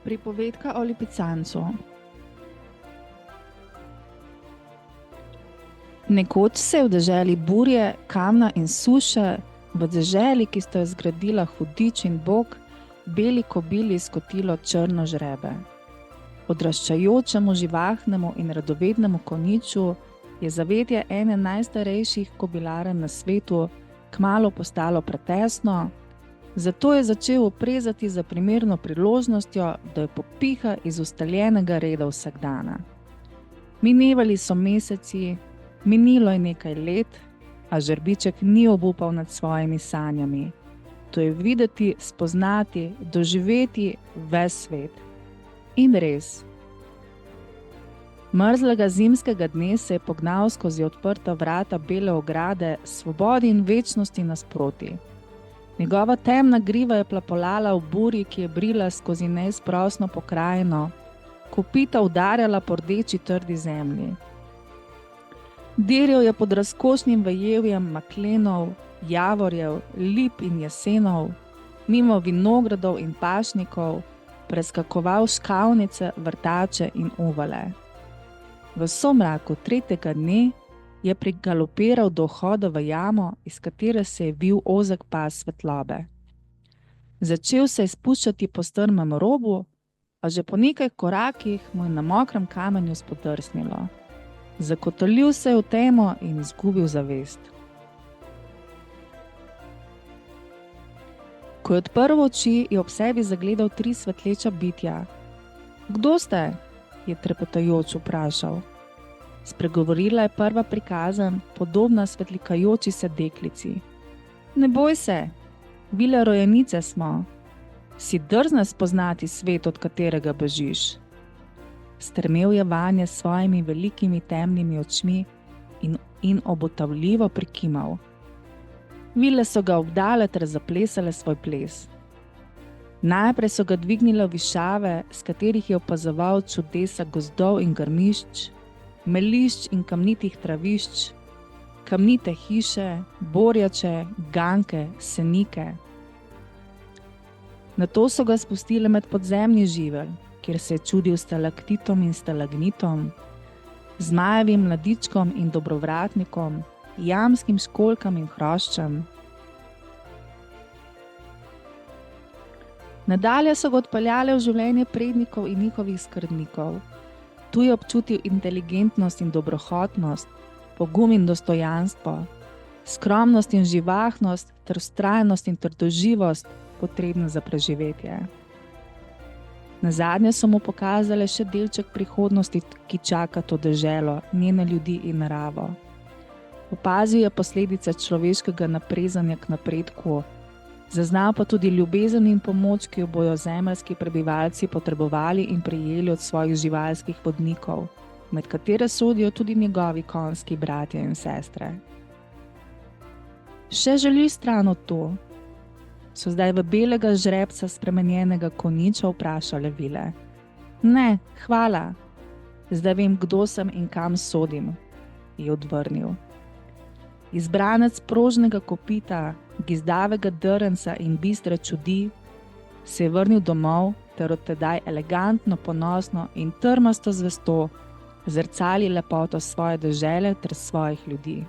Pripovedka o lipicancu. Nekoč se je v deželi burje, kamna in suše, v deželi, ki sta jo zgradila hudič in Bog, beli kobili skotilo črno žrebe. Odraščajočemu, živahnemu in radovednemu konjiču je zavetje ene najstarejših kobilarn na svetu kmalu postalo pretesno, zato je začel oprezati za primerno priložnostjo, da jo popiha iz ustaljenega reda vsakdana. Minevali so meseci, minilo je nekaj let, a žrebiček ni obupal nad svojimi sanjami. To je videti, spoznati, doživeti ves svet. In res. Mrzlega zimskega dne se je pognal skozi odprta vrata bele ograde svobodi in večnosti nasproti. Njegova temna griva je plapolala v burji, ki je brila skozi neizprosno pokrajino, kopita udarjala po rdeči trdi zemlji. Dirjal je pod razkošnim vejevjem maklenov, javorjev, lip in jesenov, mimo vinogradov in pašnikov, preskakoval škavnice, vrtače in uvale. V somraku tretjega dne je prigalopiral do vhoda v jamo, iz katere se je vil ozek pas svetlobe. Začel se je spuščati po strmem robu, a že po nekaj korakih mu je na mokrem kamenju spodrsnilo. Zakotalil se je v temo in izgubil zavest. Ko je odprl oči, je ob sebi zagledal 3 svetleča bitja. Kdo ste? Je trepetajoč vprašal. Spregovorila je prva prikazen, podobna svetlikajoči se deklici. Ne boj se, bile rojenice smo. Si drzna spoznati svet, od katerega bežiš. Strmel je vanje s svojimi velikimi temnimi očmi in obotavljivo prikimal. Vile so ga obdale ter zaplesale svoj ples. Najprej so ga dvignile višave, s katerih je opazoval čudesa gozdov in grmišč, melišč in kamnitih travišč, kamnite hiše, borjače, ganke, senike. Nato so ga spustile med podzemni živelj, kjer se je čudil stalaktitom in stalagnitom, zmajevim mladičkom in dobrovratnikom, jamskim školjkam in hroščem. Nadalje so ga odpeljale v življenje prednikov in njihovih skrbnikov. Tu je občutil inteligentnost in dobrohotnost, pogum in dostojanstvo, skromnost in živahnost ter vztrajnost in trdoživost, potrebne za preživetje. Nazadnje so mu pokazale še delček prihodnosti, ki čaka to deželo, njene ljudi in naravo. Opazil je posledice človeškega naprezanja k napredku, zaznal pa tudi ljubezen in pomoč, ki jo bojo zemeljski prebivalci potrebovali in prejeli od svojih živalskih vodnikov, med katere sodijo tudi njegovi konjski bratje in sestre. Še želiš stran od to? So zdaj v belega žrebca spremenjenega konjiča vprašale vile. Ne, hvala. Zdaj vem, kdo sem in kam sodim, je odvrnil. Izbranec prožnega kopita, gizdavega drnca in bistre čudi, se je vrnil domov ter od tedaj elegantno, ponosno in trmasto zvesto zrcali lepoto svoje dežele ter svojih ljudi.